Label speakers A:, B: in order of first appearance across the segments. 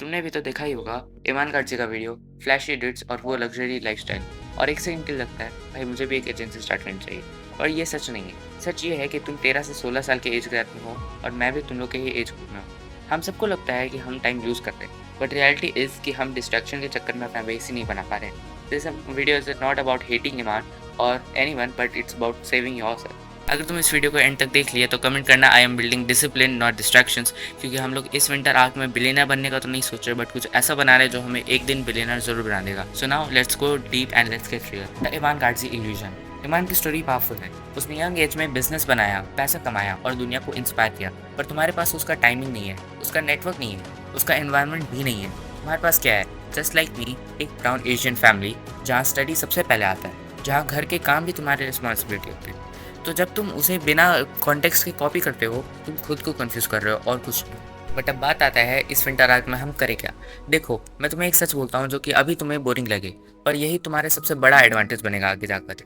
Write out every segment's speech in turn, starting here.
A: तुमने भी तो देखा ही होगा ईमान गार्जी का वीडियो, फ्लैशी एडिट्स और वो लग्जरी लाइफस्टाइल, और एक सेकंड के लिए लगता है भाई मुझे भी एक एजेंसी स्टार्ट करनी चाहिए। और ये सच नहीं है। सच ये है कि तुम 13 से 16 साल के एज ग्रुप में हो और मैं भी तुम लोग के ही एज ग्रुप में हूँ। हम सबको लगता है कि हम टाइम यूज़ कर रहे हैं, बट रियलिटी इज़ कि हम डिस्ट्रैक्शन के चक्कर में अपना बेस ही नहीं बना पा रहे हैं। This video is not about hating Iman और anyone, but it's about saving yourself. अगर तुम इस वीडियो को एंड तक देख लिया तो कमेंट करना I am building discipline not distractions, क्योंकि हम लोग इस विंटर आर्क में बिलियनर बनने का तो नहीं सोच रहे, बट कुछ ऐसा बना रहे जो हमें एक दिन बिलियनर जरूर बना देगा। So now let's go deep and let's get real. The Iman Gadzhi illusion. Iman की स्टोरी पावरफुल है। उसने यंग एज में बिजनेस बनाया, पैसा कमाया और दुनिया को इंस्पायर किया, पर तुम्हारे पास उसका टाइमिंग नहीं है, उसका नेटवर्क नहीं है, उसका एनवायरनमेंट भी नहीं है। तुम्हारे पास क्या है? जस्ट लाइक मी, एक ब्राउन एशियन फैमिली जहाँ स्टडी सबसे पहले आता है, जहाँ घर के काम भी तुम्हारी रिस्पॉन्सिबिलिटी होती है। तो जब तुम उसे बिना कॉन्टेक्स्ट के कॉपी करते हो, तुम खुद को कंफ्यूज कर रहे हो और कुछ नहीं। बट अब बात आता है इस विंटर आर्क में हम करें क्या। देखो, मैं तुम्हें एक सच बोलता हूँ जो कि अभी तुम्हें बोरिंग लगे, पर यही तुम्हारे सबसे बड़ा एडवांटेज बनेगा आगे जाकर।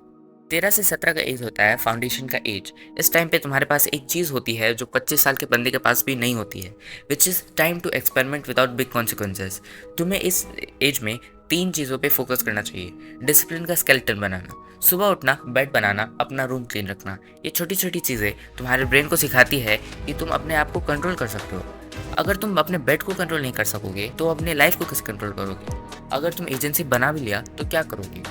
A: 13 से 17 का एज होता है फाउंडेशन का एज। इस टाइम पे तुम्हारे पास एक चीज़ होती है जो 25 साल के बंदे के पास भी नहीं होती है, which is time to experiment without big consequences. तुम्हें इस एज में 3 चीज़ों पे फोकस करना चाहिए। डिसिप्लिन का स्केलेटन बनाना, सुबह उठना, बेड बनाना, अपना रूम क्लीन रखना। ये छोटी छोटी चीज़ें तुम्हारे ब्रेन को सिखाती है कि तुम अपने आप को कंट्रोल कर सकते हो। अगर तुम अपने बेड को कंट्रोल नहीं कर सकोगे तो अपने लाइफ को कैसे कंट्रोल करोगे? अगर तुम एजेंसी बना भी लिया तो क्या करोगे?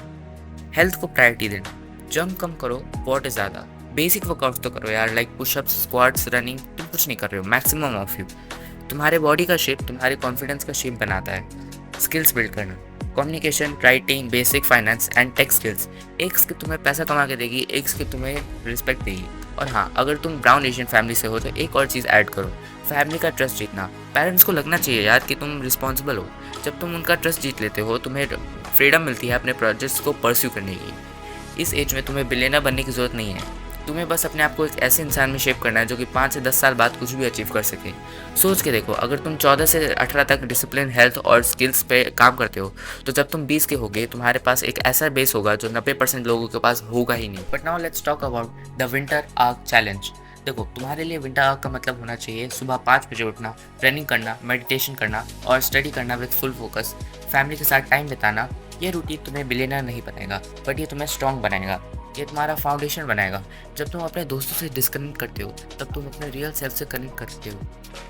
A: हेल्थ को प्रायोरिटी देना, जंक कम करो, वॉट ज़्यादा। बेसिक वर्कआउट तो करो यार, लाइक पुशअप्स, स्क्वाट्स, रनिंग। तुम कुछ नहीं कर रहे हो, मैक्सिमम ऑफ यू। तुम्हारे बॉडी का शेप तुम्हारे कॉन्फिडेंस का शेप बनाता है। स्किल्स बिल्ड करना, communication, writing, basic finance and tech skills. एक स्किल तुम्हें पैसा कमा के देगी, एक स्किल तुम्हें रिस्पेक्ट देगी। और हाँ, अगर तुम ब्राउन एशियन फैमिली से हो तो एक और चीज़ ऐड करो, फैमिली का ट्रस्ट जीतना। पेरेंट्स को लगना चाहिए यार कि तुम रिस्पॉन्सिबल हो। जब तुम उनका ट्रस्ट जीत लेते हो, तुम्हें फ्रीडम मिलती है अपने प्रोजेक्ट्स को परस्यू करने की। इस एज में तुम्हें बिलियनर बनने की ज़रूरत नहीं है। तुम्हें बस अपने आप को एक ऐसे इंसान में शेप करना है जो कि 5 से 10 साल बाद कुछ भी अचीव कर सके। सोच के देखो, अगर तुम 14 से 18 तक डिसिप्लिन, हेल्थ और स्किल्स पे काम करते हो, तो जब तुम 20 के होगे तुम्हारे पास एक ऐसा बेस होगा जो 90% लोगों के पास होगा ही नहीं। But now let's talk about the winter arc challenge. देखो, तुम्हारे लिए विंटर आर्क का मतलब होना चाहिए सुबह 5 बजे उठना, रनिंग करना, मेडिटेशन करना और स्टडी करना विद फुल फोकस, फैमिली के साथ टाइम बिताना। ये रूटीन तुम्हें बिलियनर नहीं बनाएगा, बट ये तुम्हें स्ट्रॉन्ग बनाएगा। ये तुम्हारा फाउंडेशन बनाएगा। जब तुम अपने दोस्तों से डिस्कनेक्ट करते हो, तब तुम अपने रियल सेल्फ से कनेक्ट करते हो।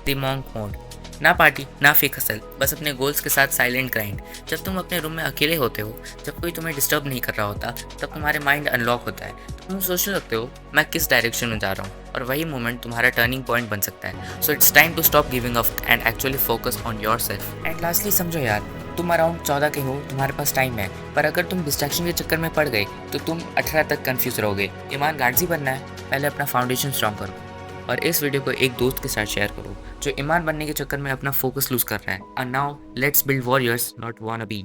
A: द मॉन्क मोड, ना पार्टी ना फेक हसल, बस अपने गोल्स के साथ साइलेंट ग्राइंड। जब तुम अपने रूम में अकेले होते हो, जब कोई तुम्हें डिस्टर्ब नहीं कर रहा होता, तब तुम्हारे माइंड अनलॉक होता है। तुम सोचने लगते हो मैं किस डायरेक्शन में जा रहा हूँ, और वही मोमेंट तुम्हारा टर्निंग पॉइंट बन सकता है। So it's time to stop giving up and actually focus on yourself. And lastly समझो यार, तुम अराउंड 14 के हो, तुम्हारे पास टाइम है, पर अगर तुम डिस्ट्रैक्शन के चक्कर में पड़ गए तो तुम 18 तक कंफ्यूज रहोगे। ईमान गार्जी बनना है, पहले अपना फाउंडेशन स्ट्रॉन्ग करो। और इस वीडियो को एक दोस्त के साथ शेयर करो जो ईमान बनने के चक्कर में अपना फोकस लूज कर रहा है। And now let's build warriors not wanna be.